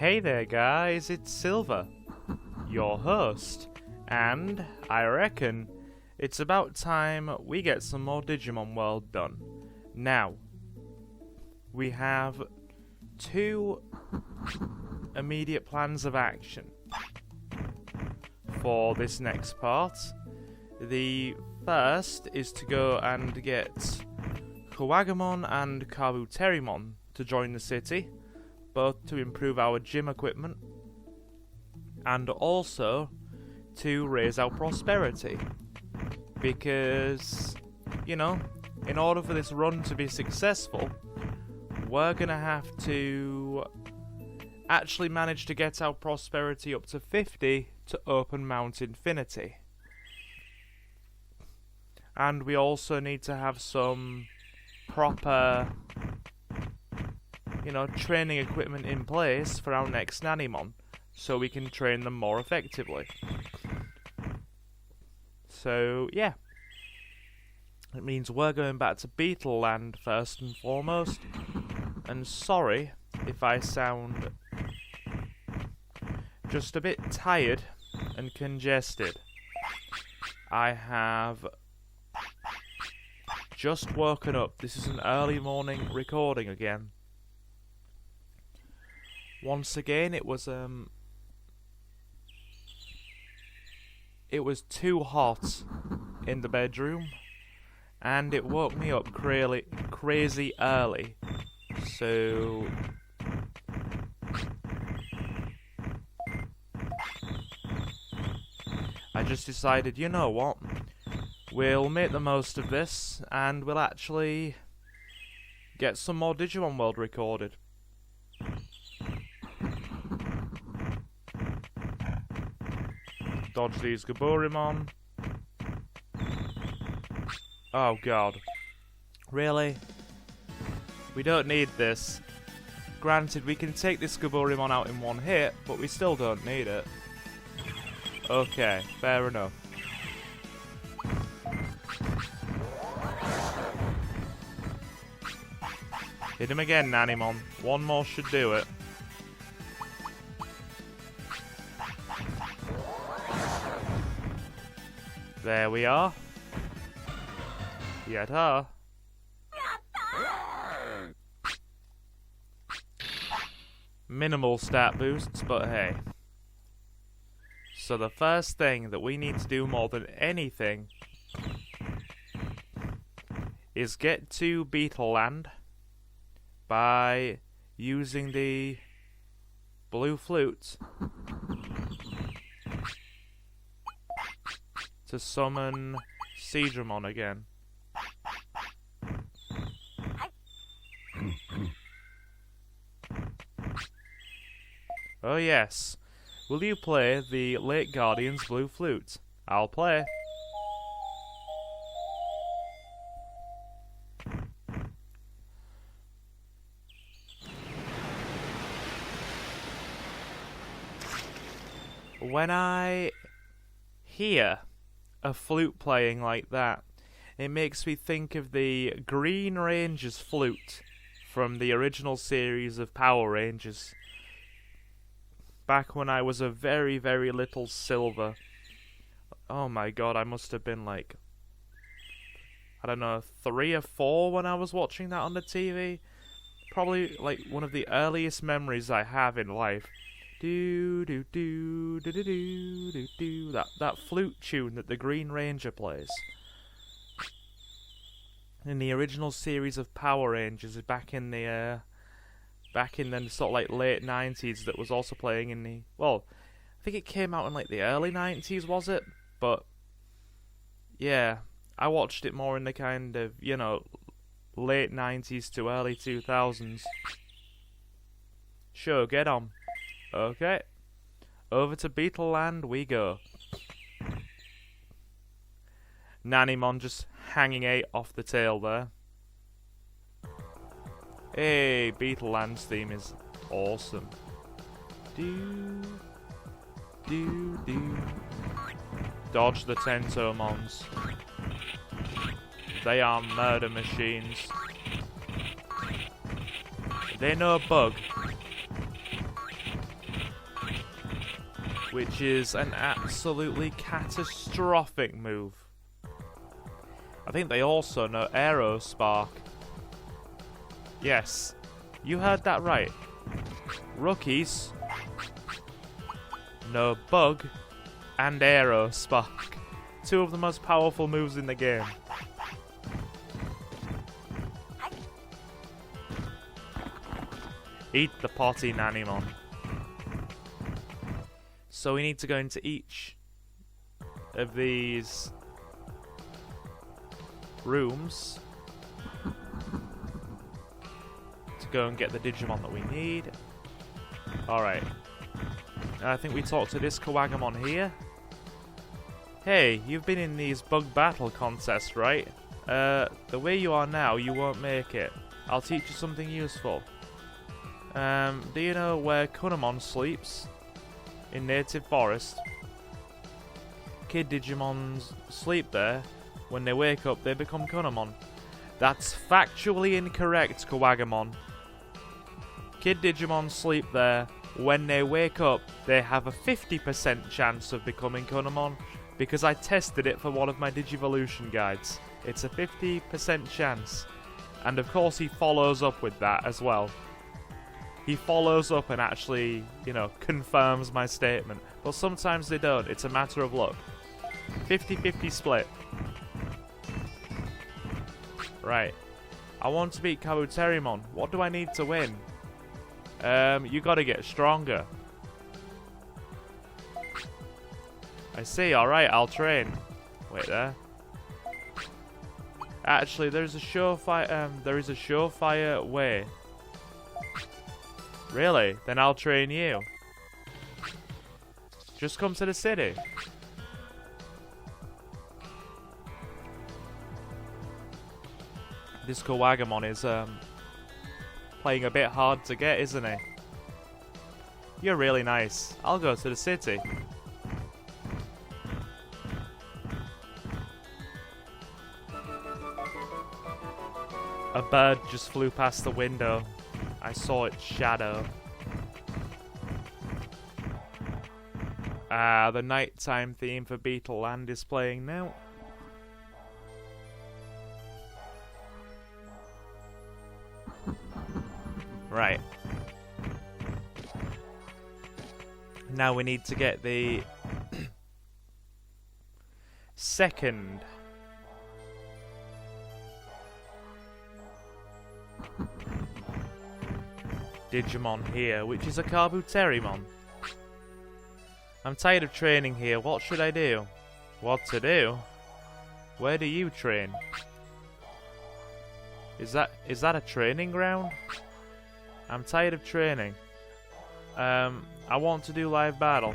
Hey there guys, it's Silver, your host, and I reckon it's about time we get some more Digimon World done. Now, we have two immediate plans of action for this next part. The first is to go and get Kuwagamon and Kabuterimon to join the city, both to improve our gym equipment and also to raise our prosperity. Because, you know, in order for this run to be successful, we're gonna have to actually manage to get our prosperity up to 50 to open Mount Infinity. And we also need to have some proper, you know, training equipment in place for our next Nanimon, so we can train them more effectively. So, yeah. It means we're going back to Beetle land first and foremost. And sorry if I sound just a bit tired and congested. I have just woken up. This is an early morning recording again. Once again, it was too hot in the bedroom, and it woke me up crazy early. So I just decided, you know what? We'll make the most of this, and we'll actually get some more Digimon World recorded. Dodge these Gaburimon. Oh god. Really? We don't need this. Granted, we can take this Gaburimon out in one hit, but we still don't need it. Okay, fair enough. Hit him again, Nanimon. One more should do it. There we are. Yatta. Minimal stat boosts, but hey. So the first thing that we need to do more than anything is get to Beetle land by using the blue flute to summon Jijimon again. Oh yes. Will you play the Lake Guardian's blue flute? I'll play. When I hear a flute playing like that, it makes me think of the Green Ranger's flute from the original series of Power Rangers. Back when I was a very, very little Silver. Oh my god, I must have been like, I don't know, 3 or 4 when I was watching that on the TV. Probably like one of the earliest memories I have in life. Do do do do do do do do. That flute tune that the Green Ranger plays in the original series of Power Rangers back in the sort of like late 90s, that was also playing in the, well, I think it came out in like the early 90s, was it? But yeah, I watched it more in the kind of, you know, late 90s to early 2000s. Sure, get on. Okay, over to Beetle land we go. Nanimon just hanging 8 off the tail there. Hey, Beetle land's theme is awesome. Do, do, do. Dodge the Tentomons. They are murder machines. They no bug. which is an absolutely catastrophic move. I think they also know Aero Spark. Yes, you heard that right. Rookies know Bug and Aero Spark. Two of the most powerful moves in the game. Eat the potty, Nanimon. So we need to go into each of these rooms to go and get the Digimon that we need. Alright. I think we talked to this Kawagamon here. Hey, you've been in these bug battle contests, right? The way you are now, you won't make it. I'll teach you something useful. Do you know where Kunamon sleeps? In Native Forest. Kid Digimons sleep there. When they wake up, they become Kunamon. That's factually incorrect, Kawagamon. Kid Digimon sleep there. When they wake up, they have a 50% chance of becoming Kunamon, because I tested it for one of my Digivolution guides. It's a 50% chance. And of course he follows up with that as well. He follows up and actually, you know, confirms my statement. But sometimes they don't. It's a matter of luck. 50-50 split. Right. I want to beat Kabuterimon. What do I need to win? You gotta get stronger. I see. Alright, I'll train. Wait there. Actually, there's a surefire way. Really? Then I'll train you. Just come to the city. This Kawagamon is playing a bit hard to get, isn't he? You're really nice. I'll go to the city. A bird just flew past the window. I saw its shadow. The nighttime theme for Beetle Land is playing now. Right. Now we need to get the second Digimon here, which is a Kabuterimon. I'm tired of training here. What should I do? What to do? Where do you train? Is that a training ground? I'm tired of training. I want to do live battle.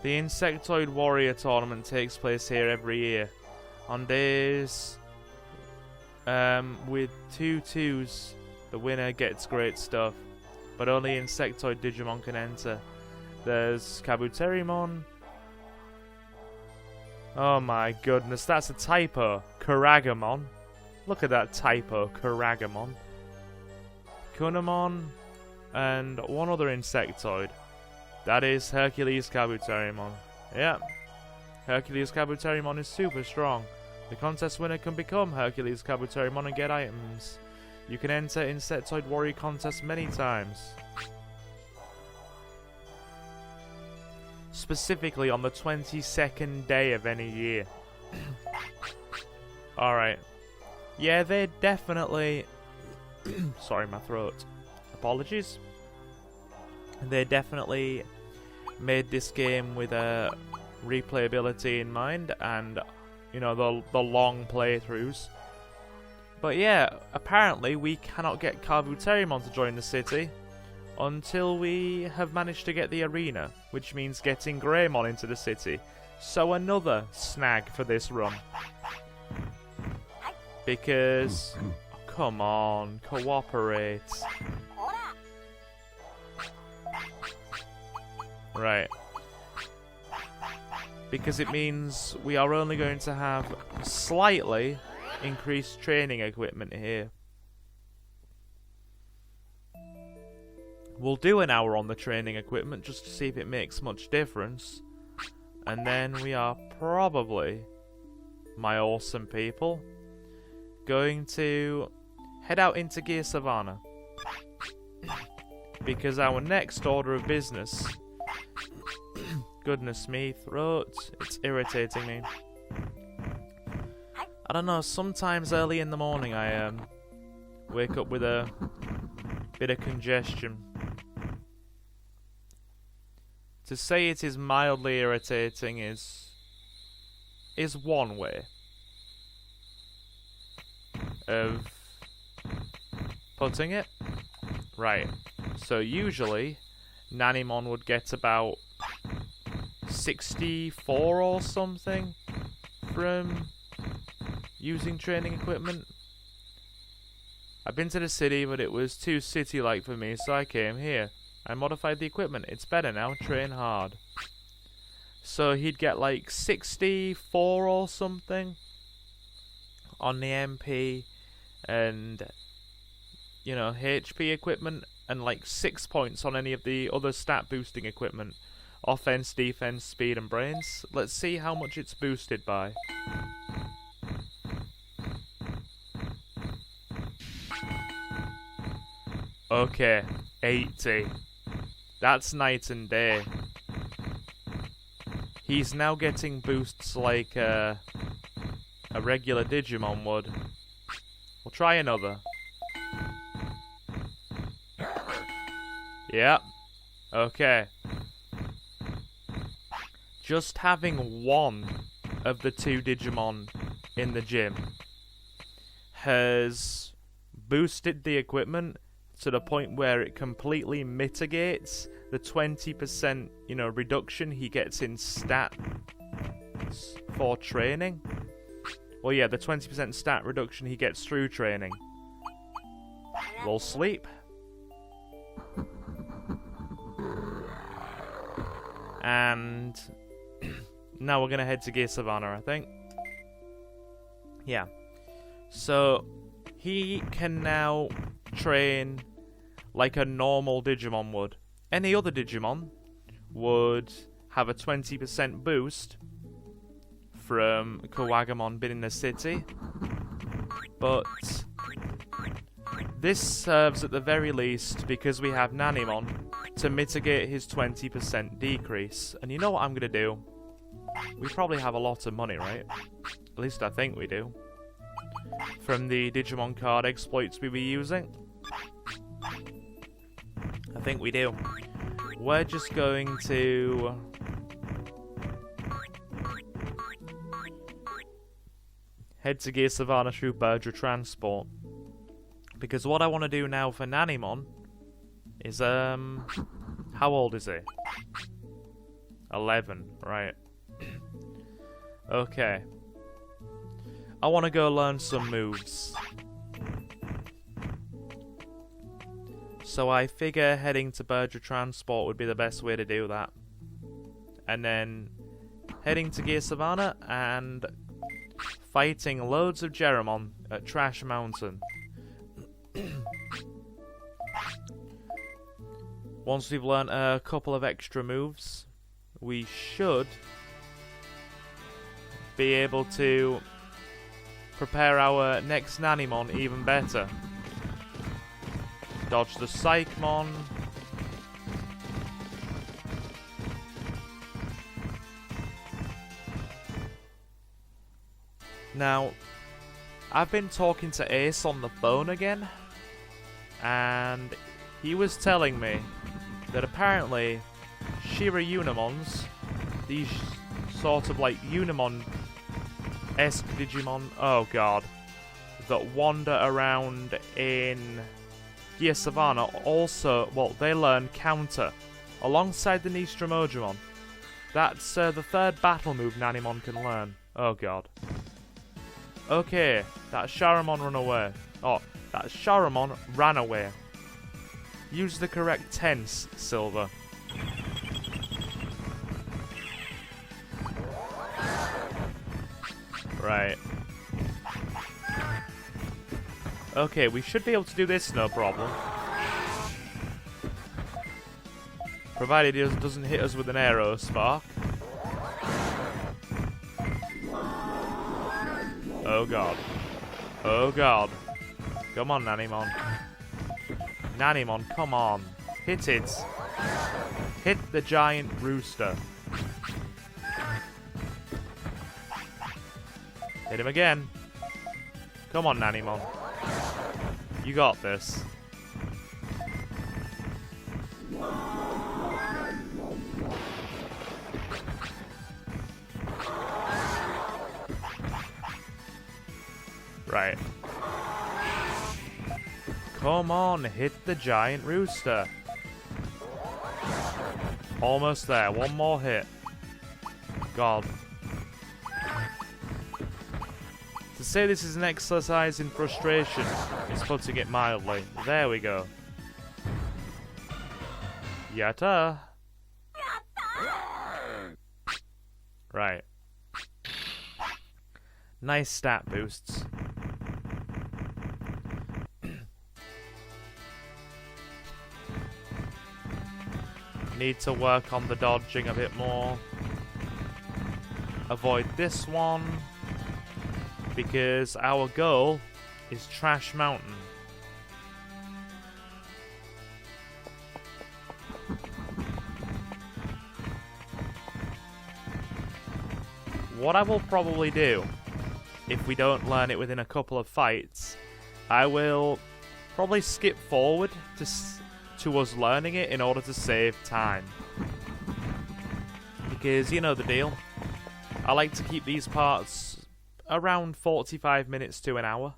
The Insectoid Warrior tournament takes place here every year. On days with 2-2s, the winner gets great stuff. But only Insectoid Digimon can enter. There's Kabuterimon. Oh my goodness, that's a typo. Karagamon. Look at that typo, Karagamon. Kunamon. And one other Insectoid. That is Hercules Kabuterimon. Yeah. Hercules Kabuterimon is super strong. The contest winner can become Hercules Kabuterimon and get items. You can enter Insectoid Warrior contests many times. Specifically on the 22nd day of any year. Alright. Yeah, they definitely... Sorry, my throat. Apologies. They definitely made this game with replayability in mind and, you know, the long playthroughs. But yeah, apparently we cannot get Kabuterimon to join the city until we have managed to get the arena, which means getting Greymon into the city. So another snag for this run. Because, oh, come on, cooperate. Right. Because it means we are only going to have slightly increased training equipment here. We'll do an hour on the training equipment just to see if it makes much difference. And then we are probably, my awesome people, going to head out into Gear Savannah. Because our next order of business... Goodness me, throat, it's irritating me. I don't know, sometimes early in the morning I wake up with a bit of congestion. To say it is mildly irritating is one way of putting it. Right, so usually Nanimon would get about 64 or something from using training equipment. I've been to the city, but it was too city-like for me, so I came here. I modified the equipment. It's better now. Train hard. So he'd get like 64 or something on the MP and, you know, HP equipment, and like 6 points on any of the other stat boosting equipment. Offense, defense, speed, and brains. Let's see how much it's boosted by. Okay, 80. That's night and day. He's now getting boosts like a regular Digimon would. We'll try another. Yep. Okay. Just having one of the two Digimon in the gym has boosted the equipment to the point where it completely mitigates the 20%, you know, reduction he gets in stat for training. Well, yeah, the 20% stat reduction he gets through training. We'll sleep. And now we're going to head to Gear Savannah, I think. Yeah. So, he can now train like a normal Digimon would. Any other Digimon would have a 20% boost from Kawagamon being in the city. But this serves at the very least, because we have Nanimon, to mitigate his 20% decrease. And you know what I'm going to do? We probably have a lot of money, right? At least I think we do. From the Digimon card exploits we were using. I think we do. We're just going to... head to Gear Savannah through Berger Transport. Because what I want to do now for Nanimon is, how old is he? 11, right. Okay. I want to go learn some moves. So I figure heading to Berger Transport would be the best way to do that. And then heading to Gear Savannah and fighting loads of Jeramon at Trash Mountain. Once we've learnt a couple of extra moves, we should be able to prepare our next Nanimon even better. Dodge the Psychmon. Now, I've been talking to Ace on the phone again, and he was telling me that apparently Shira Unimons, these sort of like Unimon-esque Digimon, oh god, that wander around in Gear Savannah also, well, they learn Counter alongside the Nistromojimon. That's the third battle move Nanimon can learn. Oh god. Okay, that Sharamon run away. Oh, that Sharamon ran away. Use the correct tense, Silver. Right. Okay, we should be able to do this, no problem. Provided he doesn't hit us with an arrow spark. Oh god. Oh god. Come on, Nanimon. Nanimon, come on. Hit it. Hit the giant rooster. Hit him again. Come on, Nanimon. You got this. Right. Come on, hit the giant rooster. Almost there. One more hit. God. To say this is an exercise in frustration is putting it mildly. There we go. Yatta. Right. Nice stat boosts. Need to work on the dodging a bit more. Avoid this one, because our goal is Trash Mountain. What I will probably do, if we don't learn it within a couple of fights, I will probably skip forward to us learning it in order to save time. Because you know the deal. I like to keep these parts around 45 minutes to an hour.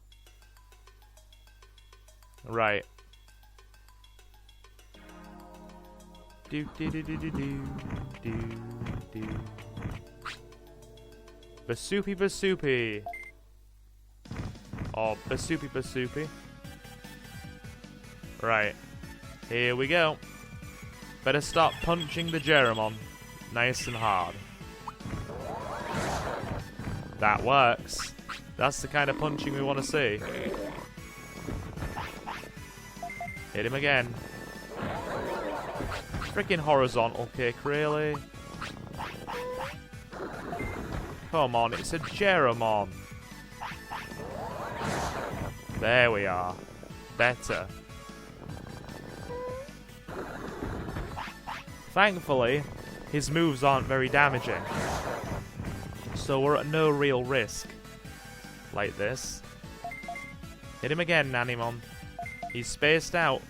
Right. Do do do do do do do do. Basupi Basupi. Or Basupi Basupi. Right. Here we go. Better start punching the Jijimon nice and hard. That works. That's the kind of punching we want to see. Hit him again. Freaking horizontal kick, really? Come on, it's a Jijimon. There we are. Better. Thankfully, his moves aren't very damaging, so we're at no real risk. Like this. Hit him again, Nanimon. He's spaced out.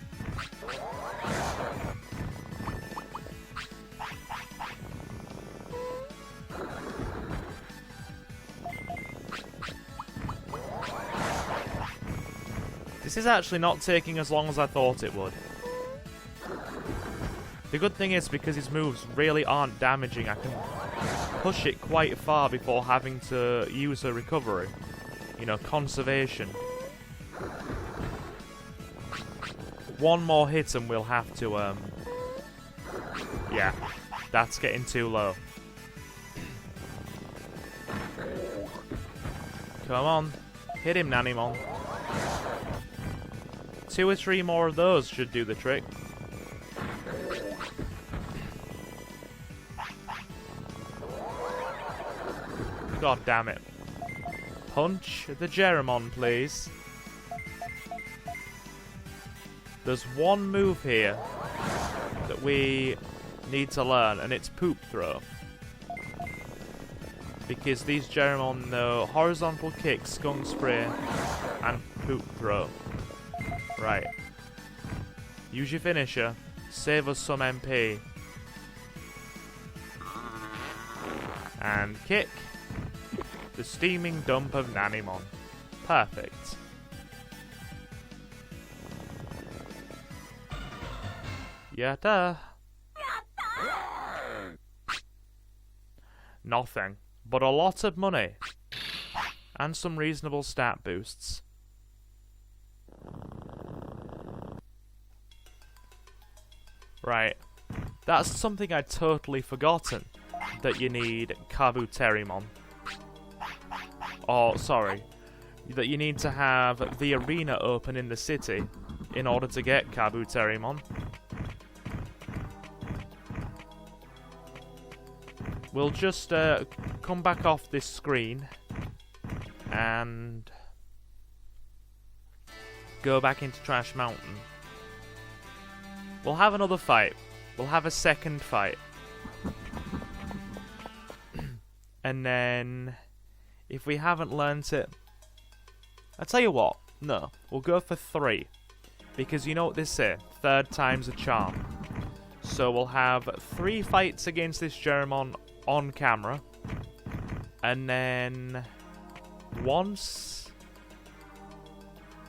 This is actually not taking as long as I thought it would. The good thing is, because his moves really aren't damaging, I can push it quite far before having to use a recovery. You know, conservation. One more hit and we'll have to, yeah, that's getting too low. Come on, hit him, Nanimon. 2 or 3 more of those should do the trick. God damn it. Punch the Jijimon, please. There's one move here that we need to learn, and it's Poop Throw. Because these Jijimon know horizontal kick, skunk spray, and Poop Throw. Right. Use your finisher. Save us some MP. And kick. The steaming dump of Nanimon. Perfect. Yatta. Nothing, but a lot of money. And some reasonable stat boosts. Right. That's something I'd totally forgotten. That you need Kabuterimon. Oh, sorry. That you need to have the arena open in the city in order to get Kabuterimon. we'll just come back off this screen and go back into Trash Mountain. We'll have another fight. We'll have a second fight. And then, if we haven't learnt it, I'll tell you what, no, we'll go for 3. Because you know what they say, 3rd time's a charm. So we'll have 3 fights against this Jijimon on camera. And then, once...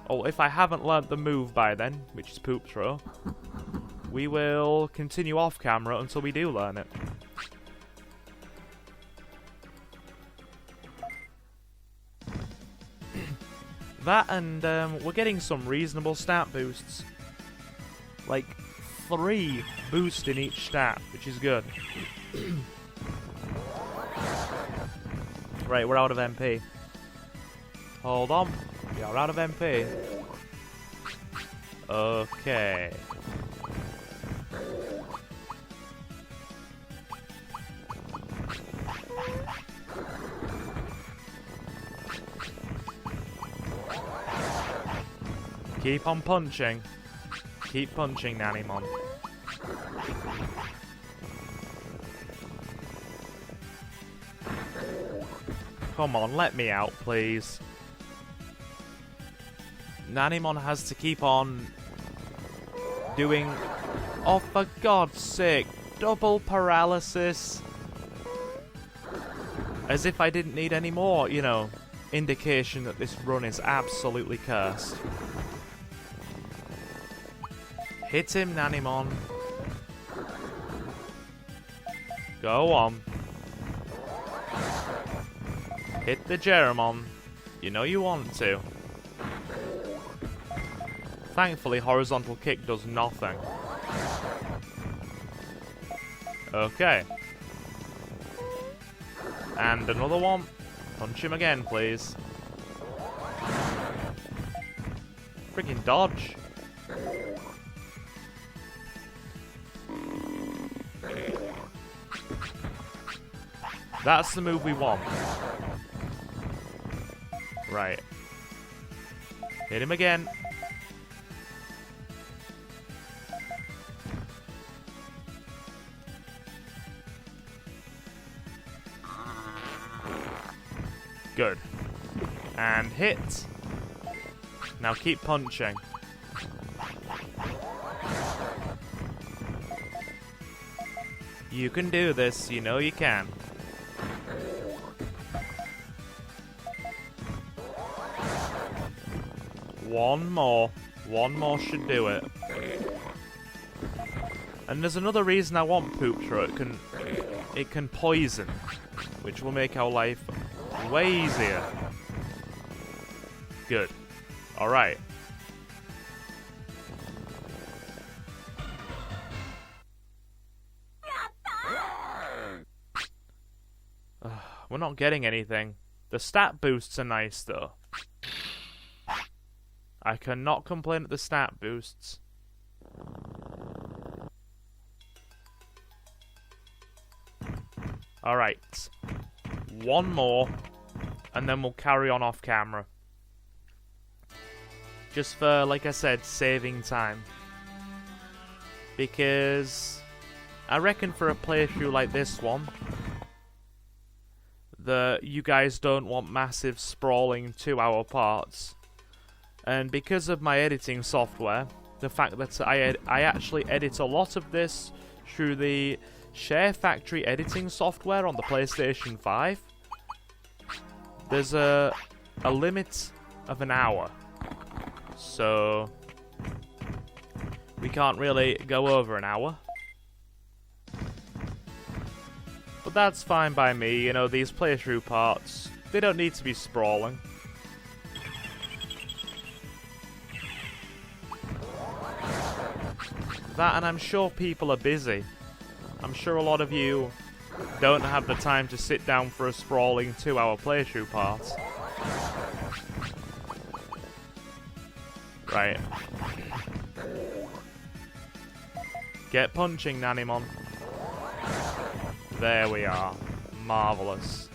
oh, if I haven't learnt the move by then, which is Poop Throw, we will continue off camera until we do learn it. That and we're getting some reasonable stat boosts. Like 3 boosts in each stat, which is good. Right, we're out of MP. Hold on. We are out of MP. Okay. Keep on punching. Keep punching, Nanimon. Come on, let me out, please. Nanimon has to keep on doing... oh, for God's sake. Double paralysis. As if I didn't need any more, you know, indication that this run is absolutely cursed. Hit him, Nanimon. Go on. Hit the Jijimon. You know you want to. Thankfully, horizontal kick does nothing. Okay. And another one. Punch him again, please. Freaking dodge. That's the move we want. Right. Hit him again. Good. And hit. Now keep punching. You can do this, you know you can. One more. One more should do it. And there's another reason I want Poop Throw. It can poison, which will make our life way easier. Good. Alright. We're not getting anything. The stat boosts are nice, though. I cannot complain at the stat boosts. Alright. One more, and then we'll carry on off camera. Just for, like I said, saving time. Because I reckon for a playthrough like this one, that you guys don't want massive sprawling 2-hour parts. And because of my editing software, the fact that I actually edit a lot of this through the Share Factory editing software on the PlayStation 5, there's a limit of an hour. So we can't really go over an hour. But that's fine by me, you know, these playthrough parts, they don't need to be sprawling. That, and I'm sure people are busy. I'm sure a lot of you don't have the time to sit down for a sprawling 2-hour playthrough part. Right. Get punching, Nanimon. There we are. Marvelous.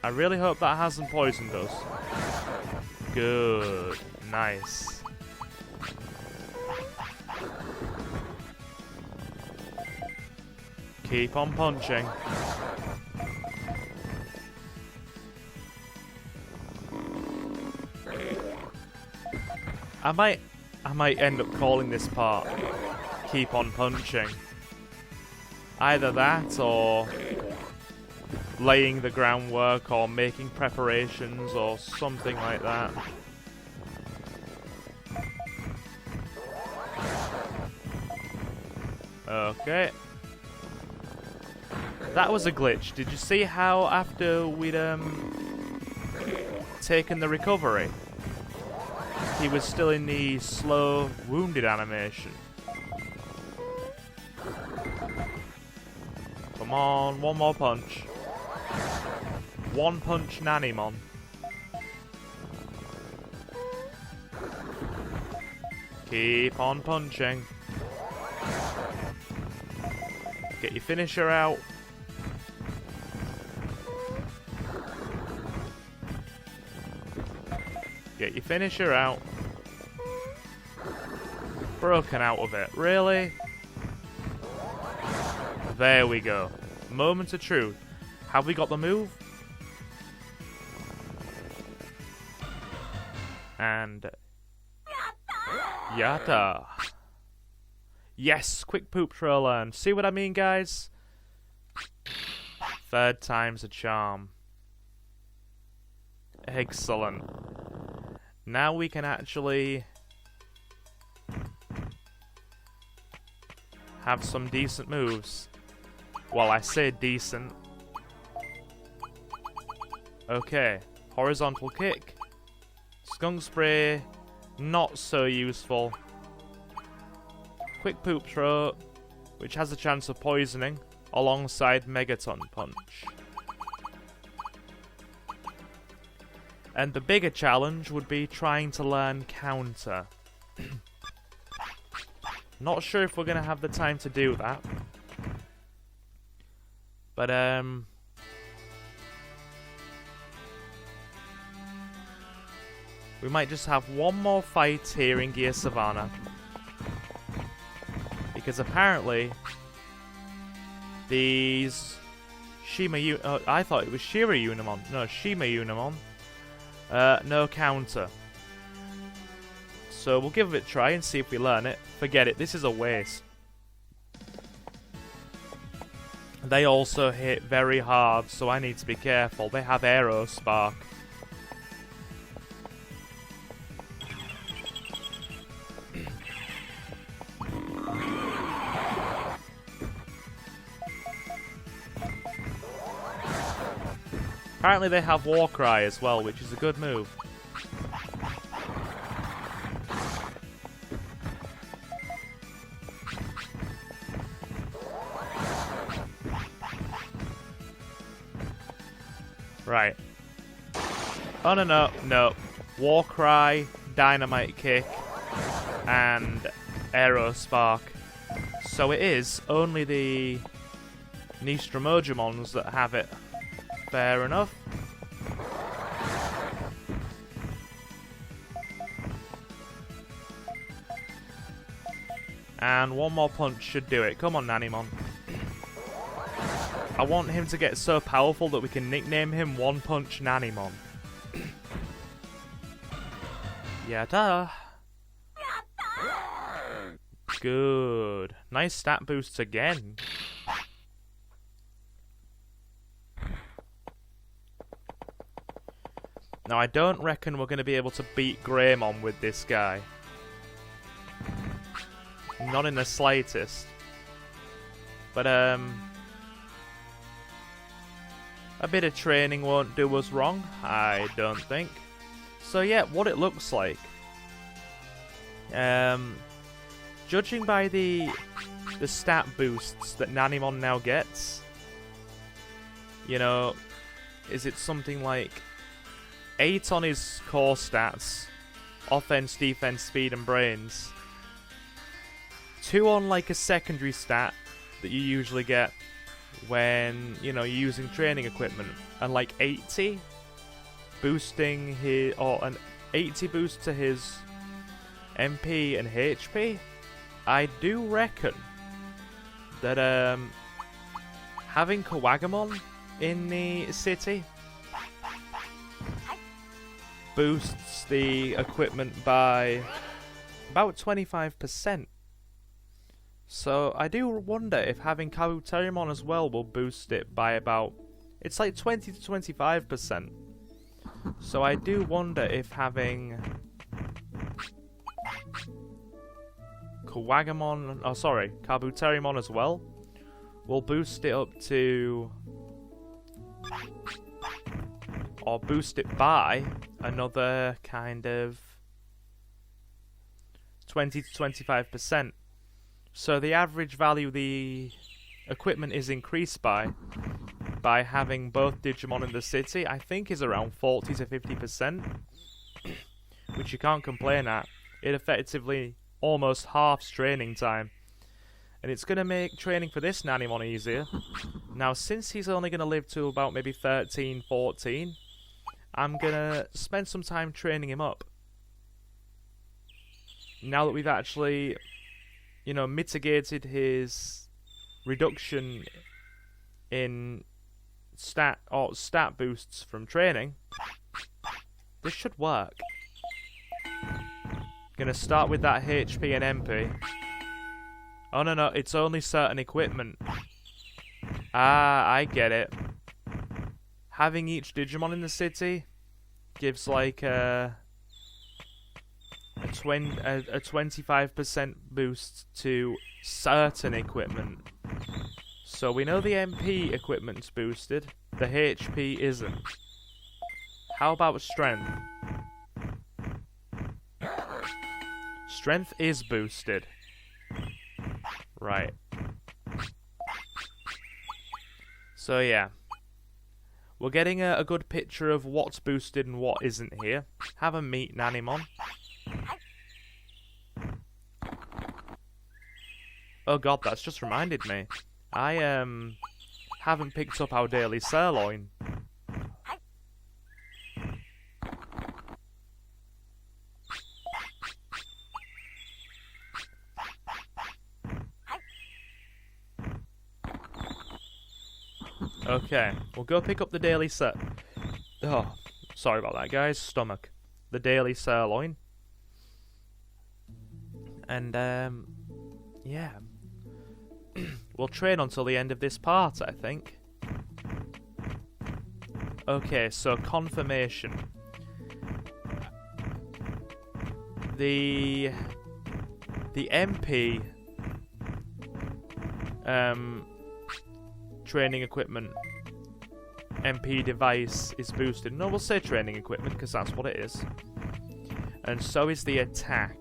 I really hope that hasn't poisoned us. Good. Nice. Keep on punching. I might end up calling this part Keep on Punching. Either that or laying the groundwork or making preparations or something like that. Okay. That was a glitch. Did you see how after we'd taken the recovery, he was still in the slow wounded animation? Come on, one more punch. One punch Nanimon. Keep on punching. Get your finisher out. Get your finisher out. Broken out of it. Really? There we go. Moment of truth. Have we got the move? And... Yatta. Yes, quick poop trail learn. See what I mean, guys? Third time's a charm. Excellent. Now we can actually have some decent moves. Well, I say decent. Okay, horizontal kick. Skunk spray, not so useful. Quick poop throat, which has a chance of poisoning, alongside Megaton punch. And the bigger challenge would be trying to learn counter. Not sure if we're going to have the time to do that. But, we might just have one more fight here in Gear Savannah. Because apparently, these I thought it was Shira Unimon. No, Shima Unimon. No counter. So we'll give it a try and see if we learn it. Forget it, this is a waste. They also hit very hard, so I need to be careful. They have Aero Spark. Apparently they have Warcry as well, which is a good move. Right. Oh no. Warcry, Dynamite Kick, and Aero Spark. So it is only the Nistromojimons that have it. Fair enough. And one more punch should do it. Come on, Nanimon. I want him to get so powerful that we can nickname him One Punch Nanimon. Yatta. Good. Nice stat boosts again. Now, I don't reckon we're going to be able to beat Greymon with this guy. Not in the slightest. But, a bit of training won't do us wrong, I don't think. So, yeah, what it looks like. Judging by the stat boosts that Nanimon now gets, you know, is it something like 8 on his core stats, offense, defense, speed, and brains. 2 on like a secondary stat, that you usually get when, you know, you're using training equipment. And like 80 boosting his, or an 80 boost to his MP and HP, I do reckon that having Kawagamon in the city boosts the equipment by about 25%. So I do wonder if having Kabuterimon as well will boost it by about, it's like 20 to 25%. So I do wonder if having Kabuterimon as well will boost it up to, or boost it by another kind of 20 to 25%. So the average value the equipment is increased by having both Digimon in the city, I think is around 40 to 50%, which you can't complain at. It effectively almost halves training time. And it's going to make training for this Nanimon easier. Now, since he's only going to live to about maybe 13, 14, I'm going to spend some time training him up. Now that we've actually, you know, mitigated his reduction in stat boosts from training, this should work. Gonna start with that HP and MP. Oh no, it's only certain equipment. Ah, I get it. Having each Digimon in the city gives like a 25% boost to certain equipment. So we know the MP equipment's boosted, the HP isn't. How about strength? Strength is boosted. Right. So yeah. We're getting a good picture of what's boosted and what isn't here. Have a meet Nanimon. Oh god, that's just reminded me. I haven't picked up our daily sirloin. Okay, we'll go pick up the daily Oh, sorry about that, guys. Stomach. The daily sirloin. And, yeah. We'll train until the end of this part, I think. Okay, so confirmation. The MP training equipment MP device is boosted. No, we'll say training equipment because that's what it is. And so is the attack.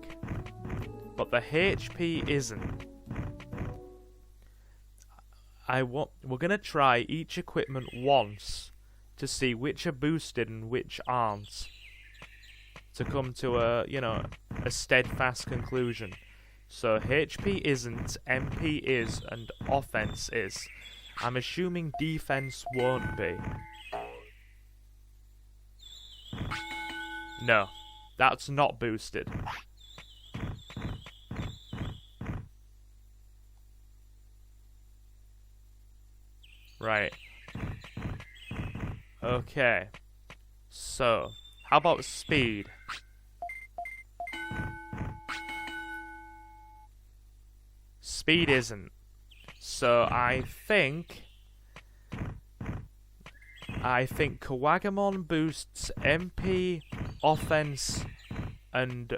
But the HP isn't. We're going to try each equipment once to see which are boosted and which aren't. To come to a, you know, a steadfast conclusion. So HP isn't, MP is, and offense is. I'm assuming defense won't be. No, that's not boosted. Right. Okay. So, how about speed? Speed isn't. So I think Kawagamon boosts MP, offense, and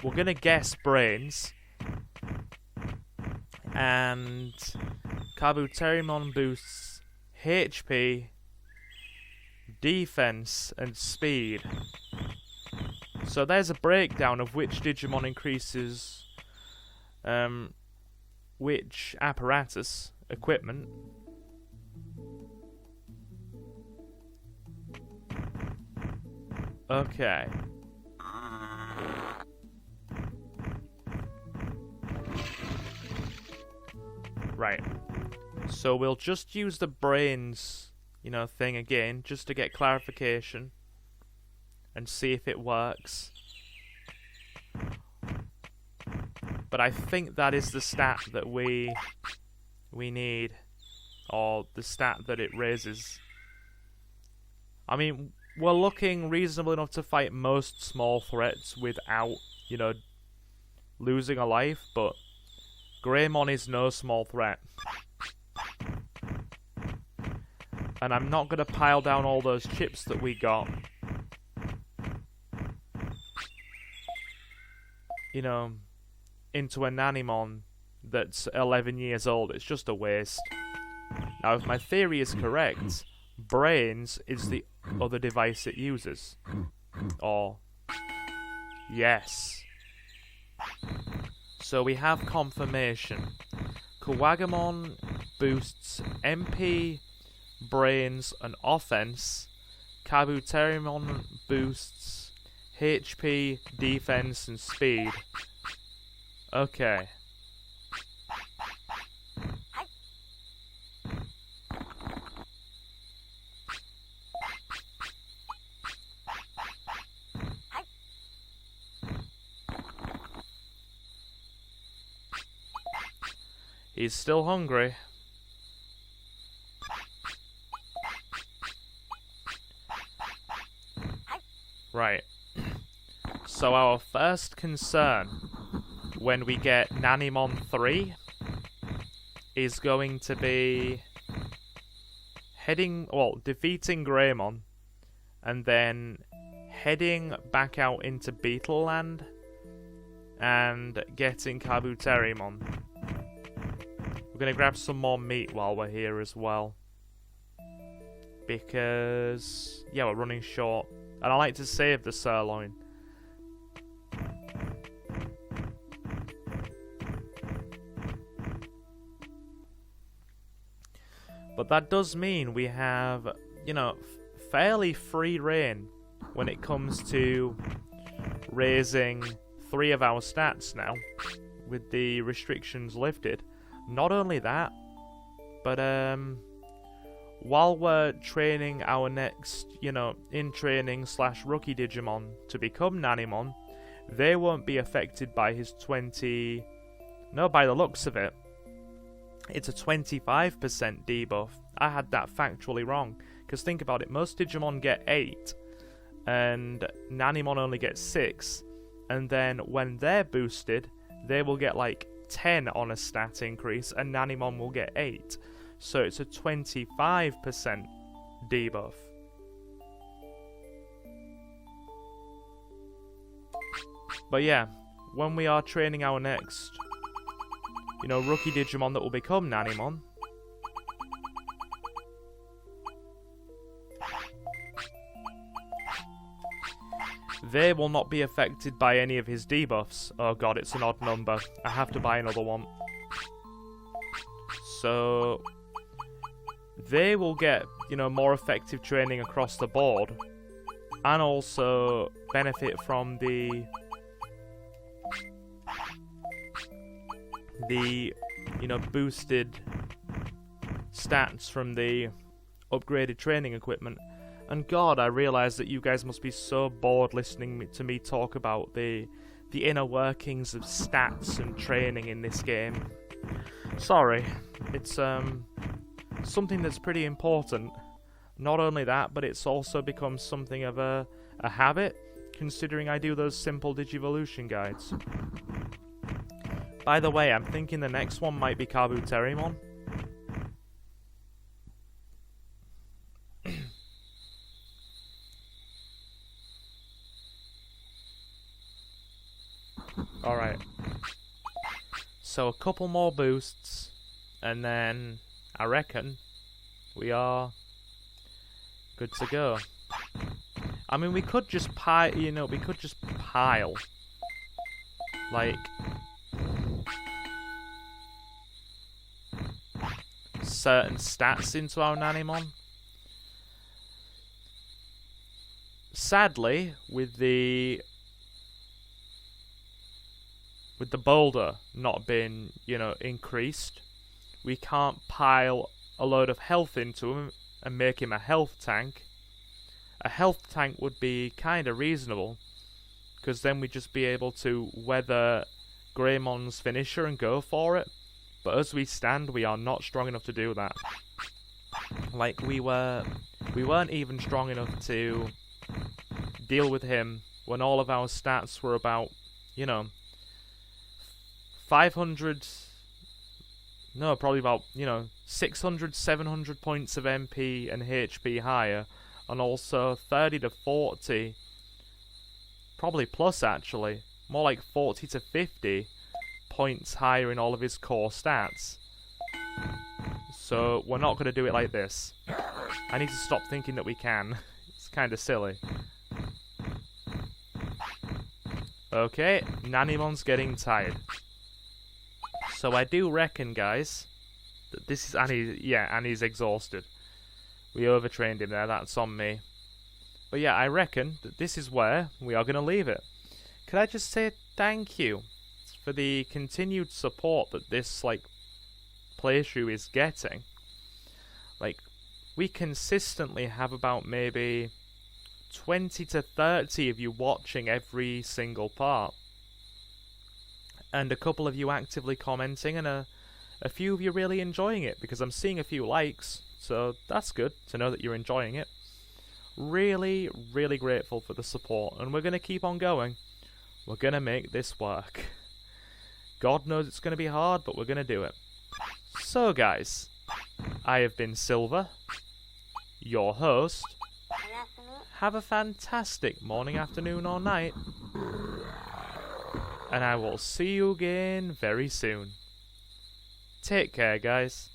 we're gonna guess brains. And Kabuterimon boosts HP, defense, and speed. So there's a breakdown of which Digimon increases which apparatus, equipment. Okay. Right. So we'll just use the brains, thing again, just to get clarification. And see if it works. But I think that is the stat that we need. Or the stat that it raises. I mean, we're looking reasonable enough to fight most small threats without, losing a life, but Greymon is no small threat. And I'm not going to pile down all those chips that we got. Into a Nanimon that's 11 years old. It's just a waste. Now, if my theory is correct, brains is the other device it uses. Or, yes. So we have confirmation. Kuwagamon boosts MP, brains, and offense. Kabuterimon boosts HP, defense, and speed. Okay. He's still hungry. Right. So our first concern when we get Nanimon 3 is going to be defeating Greymon and then heading back out into Beetle Land and getting Kabuterimon. We're going to grab some more meat while we're here as well. Because, yeah, we're running short. And I like to save the sirloin. But that does mean we have, fairly free reign when it comes to raising 3 of our stats now, with the restrictions lifted. Not only that, but while we're training our next, in-training / rookie Digimon to become Nanimon, they won't be affected by his 20... No, by the looks of it, it's a 25% debuff. I had that factually wrong. Because think about it, most Digimon get 8, and Nanimon only gets 6. And then when they're boosted, they will get like 10 on a stat increase, and Nanimon will get 8. So it's a 25% debuff. But yeah, when we are training our next, rookie Digimon that will become Nanimon, they will not be affected by any of his debuffs. Oh god, it's an odd number. I have to buy another one. So they will get, more effective training across the board, and also benefit from the boosted stats from the upgraded training equipment. And god, I realise that you guys must be so bored listening to me talk about the inner workings of stats and training in this game. Sorry, it's something that's pretty important. Not only that, but it's also become something of a habit, considering I do those simple Digivolution guides. By the way, I'm thinking the next one might be Kabuterimon. Alright. So a couple more boosts, and then I reckon we are good to go. I mean, we could just pile, like, certain stats into our Nanimon. Sadly, with the boulder not being, increased, we can't pile a load of health into him and make him a health tank. A health tank would be kind of reasonable, because then we'd just be able to weather Greymon's finisher and go for it. But as we stand, we are not strong enough to do that. Like, we weren't even strong enough to deal with him when all of our stats were about, 500... No, probably about, 600, 700 points of MP and HP higher, and also 30 to 40, probably plus actually, more like 40 to 50 points higher in all of his core stats. So we're not going to do it like this. I need to stop thinking that we can. It's kind of silly. Okay, Nanimon's getting tired. So I do reckon, guys, that this is and he's exhausted. We overtrained him there, that's on me. But yeah, I reckon that this is where we are going to leave it. Could I just say thank you for the continued support that this, playthrough is getting. We consistently have about maybe 20 to 30 of you watching every single part. And a couple of you actively commenting, and a few of you really enjoying it, because I'm seeing a few likes, so that's good to know that you're enjoying it. Really, really grateful for the support, and we're going to keep on going. We're going to make this work. God knows it's going to be hard, but we're going to do it. So guys, I have been Silver, your host. Have a fantastic morning, afternoon, or night. And I will see you again very soon. Take care, guys.